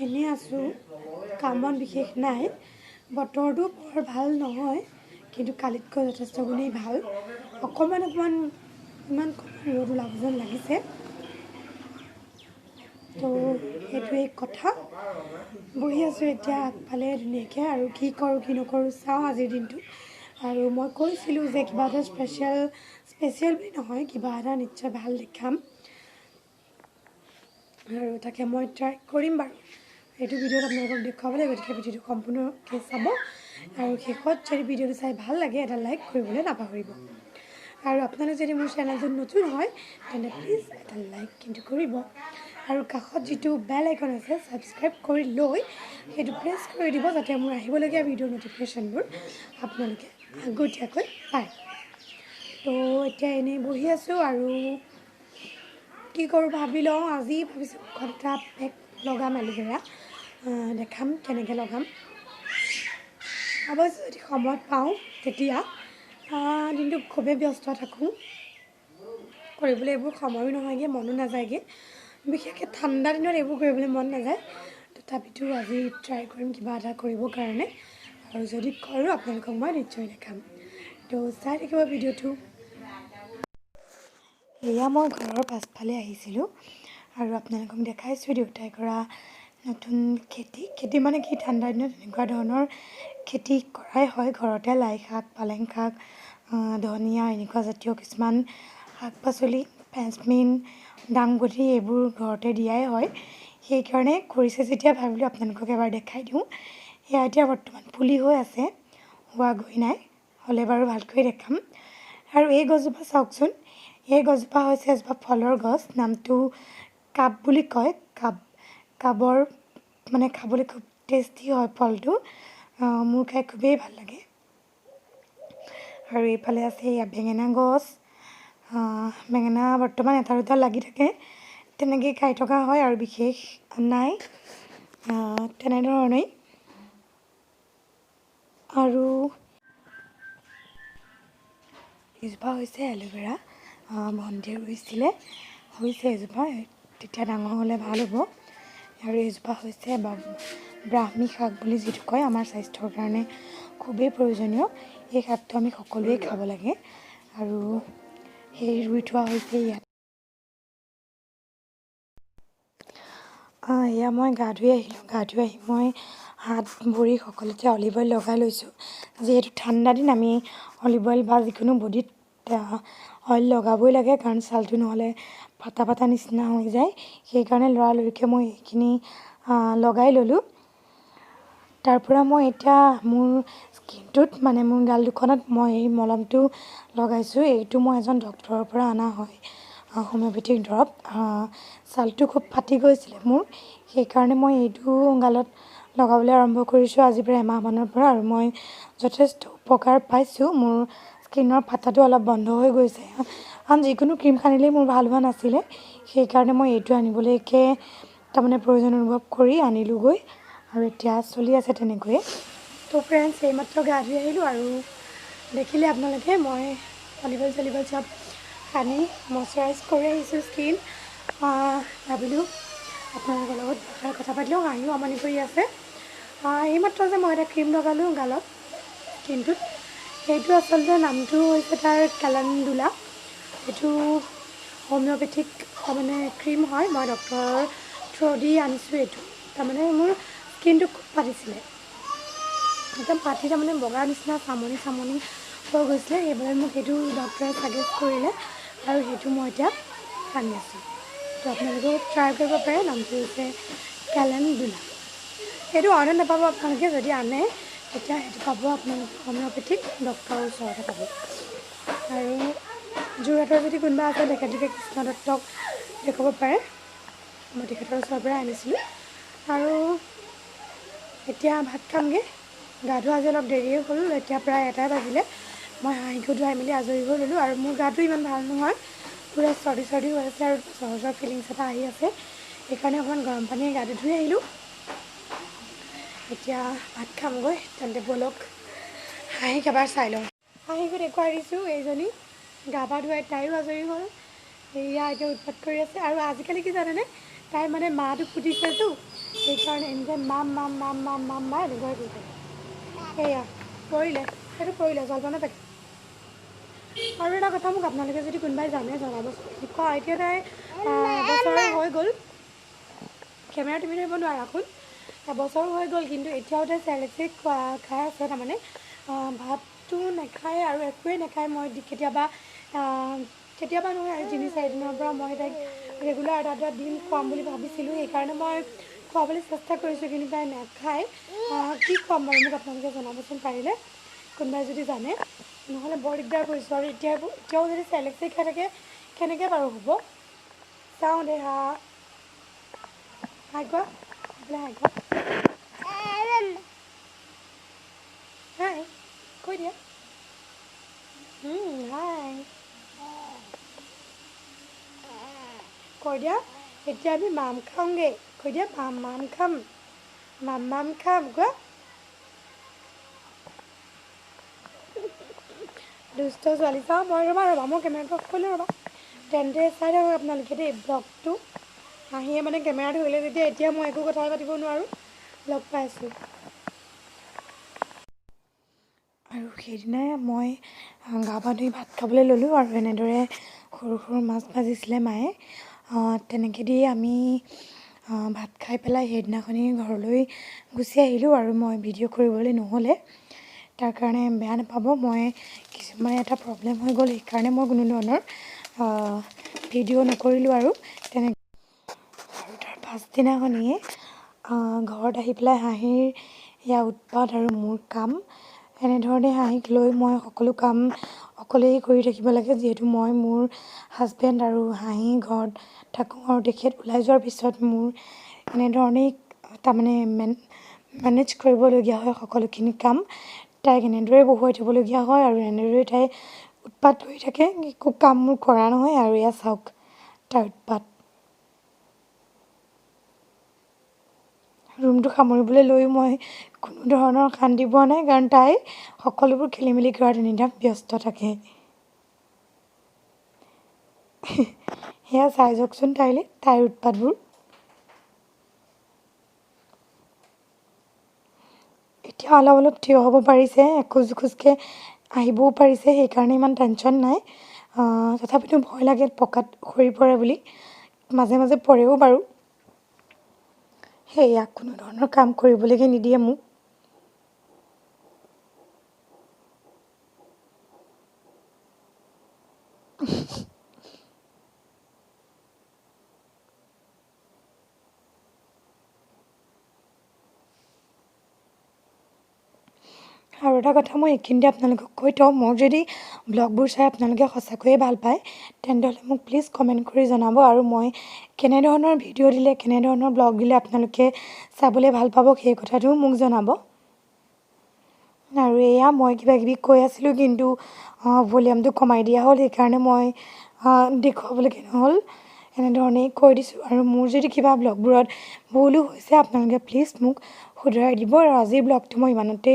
এনেই আছোঁ, কামত বিশেষ নাই। বতৰটো বৰ ভাল নহয়, কিন্তু কালিতকৈ যথেষ্ট গুণেই ভাল। অকণমান ইমান ৰ'দ ওলাব যেন লাগিছে। তো সেইটোৱেই কথা। বহি আছোঁ এতিয়া আগফালে ধুনীয়াকৈ, আৰু কি কৰোঁ কি নকৰোঁ চাওঁ আজিৰ দিনটো। আৰু মই কৈছিলোঁ যে কিবা এটা স্পেচিয়েল বুলি নহয়, কিবা এটা নিশ্চয় ভাল দেখাম, আৰু তাকে মই ট্ৰাই কৰিম বাৰু। এইটো ভিডিঅ'ত আপোনালোকক দেখুৱাবলৈ, গতিকে ভিডিঅ'টো সম্পূৰ্ণকৈ চাব। আৰু শেষত যদি ভিডিঅ'টো চাই ভাল লাগে এটা লাইক কৰিবলৈ নাপাহৰিব। আৰু আপোনালোক যদি মোৰ চেনেলটোত নতুন হয় তেন্তে প্লিজ এটা লাইক কিন্তু কৰিব। আৰু কাষত যিটো বেল আইকন আছে ছাবস্ক্ৰাইব কৰি লৈ সেইটো প্ৰেছ কৰি দিব, যাতে মোৰ আহিবলগীয়া ভিডিঅ'ৰ ন'টিফিকেশ্যনবোৰ আপোনালোকে আগতীয়াকৈ পায়। তো এতিয়া এনেই বহি আছোঁ আৰু কি কৰোঁ ভাবি লওঁ। আজি ভাবিছোঁ মুখত এটা পেক লগাম এল'ভেৰা, দেখাম কেনেকৈ লগাম। অৱশ্যে যদি সময় পাওঁ তেতিয়া, দিনটো খুবেই ব্যস্ত থাকোঁ, কৰিবলৈ এইবোৰ সময়ো নহয়গৈ, মনো নাযায়গৈ। বিশেষকৈ ঠাণ্ডা দিনত এইবোৰ কৰিবলৈ মন নাযায়। তথাপিতো আজি ট্ৰাই কৰিম কিবা এটা কৰিবৰ কাৰণে, আৰু যদি কৰোঁ আপোনালোকক মই নিশ্চয় দেখাম। তো চাই থাকিব ভিডিঅ'টো। এয়া মই ঘৰৰ পাছফালে আহিছিলোঁ আৰু আপোনালোকক দেখাইছোঁ দেউতাই কৰা নতুন খেতি মানে কি, ঠাণ্ডাৰ দিনত এনেকুৱা ধৰণৰ খেতি কৰাই হয় ঘৰতে। লাই শাক, পালেং শাক, ধনিয়া, এনেকুৱা জাতীয় কিছুমান শাক পাচলি, ফ্ৰেঞ্চবিন, দাংবডি এইবোৰ ঘৰতে দিয়াই হয়। সেইকাৰণে কৰিছে যেতিয়া ভাবিলোঁ আপোনালোকক এবাৰ দেখাই দিওঁ। এয়া এতিয়া বৰ্তমান পুলি হৈ আছে, হোৱা গৈ নাই, হ'লে বাৰু ভালকৈ দেখাম। আৰু এই গছজোপা চাওকচোন, এই গছজোপা হৈছে এজোপা ফলৰ গছ, নামটো কাব বুলি কয়। কাবৰ মানে খাবলৈ খুব টেষ্টি হয় ফলটো, মোৰ খাই খুবেই ভাল লাগে। আৰু এইফালে আছে এয়া বেঙেনা গছ, বেঙেনা বৰ্তমান এটা দুটা লাগি থাকে, তেনেকৈ খাই থকা হয় আৰু বিশেষ নাই, তেনেধৰণেই। আৰু এজোপা হৈছে এল'ভেৰা, ভণ্টিয়ে ৰুইছিলে, হৈছে এজোপা, তেতিয়া ডাঙৰ হ'লে ভাল হ'ব। আৰু এইজোপা হৈছে ব্ৰাহ্মী শাক বুলি যিটো কয়, আমাৰ স্বাস্থ্যৰ কাৰণে খুবেই প্ৰয়োজনীয়। এই শাকটো আমি সকলোৱে খাব লাগে, আৰু সেই ৰুই থোৱা হৈছে ইয়াত। এয়া মই গা ধুই আহিলোঁ, গা ধুই আহি মই হাত ভৰি সকলোতে অলিভ অইল লগাই লৈছোঁ। যিহেতু ঠাণ্ডা দিন, আমি অলিভ অইল বা যিকোনো বডিত অইল লগাবই লাগে, কাৰণ ছালটো নহ'লে ফাটা ফাটা নিচিনা হৈ যায়। সেইকাৰণে লৰালৰিকৈ মই এইখিনি লগাই ল'লোঁ। তাৰপৰা মই এতিয়া মোৰ স্কিনটোত, মানে মোৰ গাল দুখনত মই এই মলমটো লগাইছোঁ। এইটো মই এজন ডক্তৰৰ পৰা অনা হয়, হোমিঅ'পেথিক দৰৱ। ছালটো খুব ফাটি গৈছিলে মোৰ, সেইকাৰণে মই এইটো গালত লগাবলৈ আৰম্ভ কৰিছোঁ আজিৰ পৰা এমাহমানৰ পৰা, আৰু মই যথেষ্ট উপকাৰ পাইছোঁ। মোৰ স্কিনৰ ফাটাটো অলপ বন্ধ হৈ গৈছে। আন যিকোনো ক্ৰীম সানিলেই মোৰ ভাল হোৱা নাছিলে, সেইকাৰণে মই এইটো আনিবলৈকে তাৰমানে প্ৰয়োজন অনুভৱ কৰি আনিলোঁগৈ, আৰু এতিয়া চলি আছে তেনেকৈয়ে। তো ফ্ৰেণ্ডছ, এইমাত্ৰ গা ধুই আহিলোঁ, আৰু দেখিলে আপোনালোকে মই অলিভ অইল চব সানি মইশ্চাৰাইজ কৰি আহিছোঁ স্কিন। ভাবিলোঁ আপোনালোকৰ লগত ভাষাৰে কথা পাতিলেও, হাঁহিও আমনি কৰি আছে। এইমাত্ৰ যে মই এটা ক্ৰীম লগালোঁ গালত, স্কিনটোত, সেইটো আচলতে নামটো হৈছে তাৰ কেলেণ্ডুলা। এইটো হোমিঅ'পেথিক তাৰমানে ক্ৰীম হয়, মই ডক্তৰৰ থ্ৰুদি আনিছোঁ এইটো। তাৰমানে মোৰ স্কিনটো খুব ফাটিছিলে, একদম ফাটি তাৰমানে বগা নিচিনা চামনি হৈ গৈছিলে। সেইবাবে মোক সেইটো ডক্তৰে ছাজেষ্ট কৰিলে, আৰু সেইটো মই এতিয়া সানি আছোঁ। তো আপোনালোকেও ট্ৰাই কৰিব পাৰে, নামটো হৈছে কেলেণ্ডুলা। সেইটো অৰ্ডাৰ নাপাব আপোনালোকে, যদি আনে তেতিয়া সেইটো পাব আপোনালোকে হোমিঅ'পেথিক ডক্তৰৰ ওচৰতে পাব। আৰু যোৰহাটৰ যদি কোনোবা আছে, তেখেতলোকে কৃষ্ণ দত্তক দেখুৱাব পাৰে, মই তেখেতৰ ওচৰৰ পৰাই আনিছিলোঁ। আৰু এতিয়া ভাত খামগৈ। গা ধোৱা আজি অলপ দেৰিয়ে হ'ল, এতিয়া প্ৰায় 1টা বাজিলে। মই হাঁহিকো ধুৱাই মেলি আজৰি হৈ ল'লোঁ, আৰু মোৰ গাটো ইমান ভাল নহয়, পূৰা চৰ্দি হৈ আছে, আৰু জ্বৰ ফিলিংছ এটা আহি আছে। সেইকাৰণে অকণমান গৰম পানীৰে গাটো ধুই আহিলোঁ। এতিয়া ভাত খামগৈ, তেন্তে ব'লক হাঁহিক এবাৰ চাই লওঁ। হাঁহিকো দেখুৱাই দিছোঁ, এইজনী গা পা ধুৱাই তাইও আজৰি হ'ল। এয়া এতিয়া উৎপাত কৰি আছে, আৰু আজিকালি কি জানেনে, তাই মানে মাটো ফুটিছেতো, সেইকাৰণে এনেকৈ মাম মাম মাম মাম মাম মা এনেকুৱাই কৰি থাকে সেয়া পৰিলে সেইটো পৰিলে জলপানৰ পেকেট আৰু এটা কথা মোক আপোনালোকে যদি কোনোবাই জানে জনাবচোন এনেকুৱা এতিয়া তাই এবছৰ হৈ গ'ল কেমেৰা তুমি ধৰিব নোৱাৰা শুন এবছৰ হৈ গ'ল কিন্তু এতিয়াও তাই চেৰেলেক্সে খাই আছে তাৰমানে ভাতটো নাখায় আৰু একোৱেই নাখায় মই কেতিয়াবা নহয় আৰু 3-4 দিনৰ পৰা মই তাইক ৰেগুলাৰ এটা দিন খুৱাম বুলি ভাবিছিলোঁ সেইকাৰণে মই খুৱাবলৈ চেষ্টা কৰিছোঁ কিন্তু তাই নাখায় কি খুৱাম বাৰু মোক আপোনালোকে জনাবচোন পাৰিলে কোনোবাই যদি জানে নহ'লে বৰ দিগদাৰ কৰিছোঁ আৰু এতিয়াও যদি চেৰেলেক্সে খাই থাকে কেনেকৈ বাৰু হ'ব চাওঁ দে হাই কোৱা হাই কোৱা হাই কৈ দিয়া হাই কৈ দিয়া এতিয়া আমি মাম খাওঁগৈ কৈ দিয়া মাম খাম কোৱা দুষ্ট ছোৱালী চাওঁ মই ৰ'বা মই কেমেৰাটো অফ কৰিলোঁ ৰ'বা তেন্তে চাই থাকক আপোনালোকে দেই ব্লগটো হাঁহিয়ে মানে কেমেৰা ধৰিলে যেতিয়া এতিয়া মই একো কথা পাতিব নোৱাৰোঁ লগ পাইছোঁ আৰু সেইদিনাই মই গা পা ধুই ভাত খাবলৈ ল'লোঁ আৰু এনেদৰে সৰু সৰু মাছ ভাজিছিলে মায়ে তেনেকৈ দি আমি ভাত খাই পেলাই সেইদিনাখনি ঘৰলৈ গুচি আহিলোঁ আৰু মই ভিডিঅ' কৰিবলৈ নহ'লে তাৰ কাৰণে বেয়া নাপাব মই কিছুমান এটা প্ৰব্লেম হৈ গ'ল সেইকাৰণে মই কোনো ধৰণৰ ভিডিঅ' নকৰিলোঁ আৰু তেনেকৈ আৰু তাৰ পাছদিনাখনিয়ে ঘৰত আহি পেলাই হাঁহিৰ এয়া উৎপাত আৰু মোৰ কাম এনেধৰণে হাঁহিক লৈ মই সকলো কাম অকলেই কৰি থাকিব লাগে যিহেতু মই মোৰ হাজবেণ্ড আৰু হাঁহি ঘৰত থাকোঁ আৰু তেখেত ওলাই যোৱাৰ পিছত মোৰ এনেধৰণেই তাৰমানে মেনেজ কৰিবলগীয়া হয় সকলোখিনি কাম তাইক এনেদৰেই বহুৱাই থ'বলগীয়া হয় আৰু এনেদৰেই তাই উৎপাত কৰি থাকে একো কাম মোৰ কৰা নহয় আৰু এয়া চাওক তাৰ উৎপাত ৰুমটো সামৰিবলৈ লৈও মই কোনো ধৰণৰ শান্তি পোৱা নাই কাৰণ তাই সকলোবোৰ খেলি মেলি কৰাত এনিটাইম ব্যস্ত থাকে সেয়া চাই যাওকচোন তাইৰ উৎপাতবোৰ এতিয়া অলপ থিয় হ'ব পাৰিছে এখোজ দুখোজকৈ আহিবও পাৰিছে সেইকাৰণে ইমান টেনশ্যন নাই তথাপিতো ভয় লাগে পকাত সৰি পৰে বুলি মাজে মাজে পৰেও বাৰু সেয়া কোনো ধৰণৰ কাম কৰিবলৈকে নিদিয়ে মোক আৰু এটা কথা মই এইখিনিতে আপোনালোকক কৈ থওঁ মোক যদি ব্লগবোৰ চাই আপোনালোকে সঁচাকৈয়ে ভাল পায় তেন্তেহ'লে মোক প্লিজ কমেণ্ট কৰি জনাব আৰু মই কেনেধৰণৰ ভিডিঅ' দিলে কেনেধৰণৰ ব্লগ দিলে আপোনালোকে চাবলৈ ভাল পাব সেই কথাটোও মোক জনাব আৰু এয়া মই কিবাকিবি কৈ আছিলোঁ কিন্তু ভলিউমটো কমাই দিয়া হ'ল সেইকাৰণে মই দেখুৱাবলৈকে নহ'ল এনেধৰণেই কৈ দিছোঁ আৰু মোৰ যদি কিবা ব্লগবোৰত ভুলো হৈছে আপোনালোকে প্লিজ মোক শুধৰাই দিব আৰু আজিৰ ব্লগটো মই ইমানতে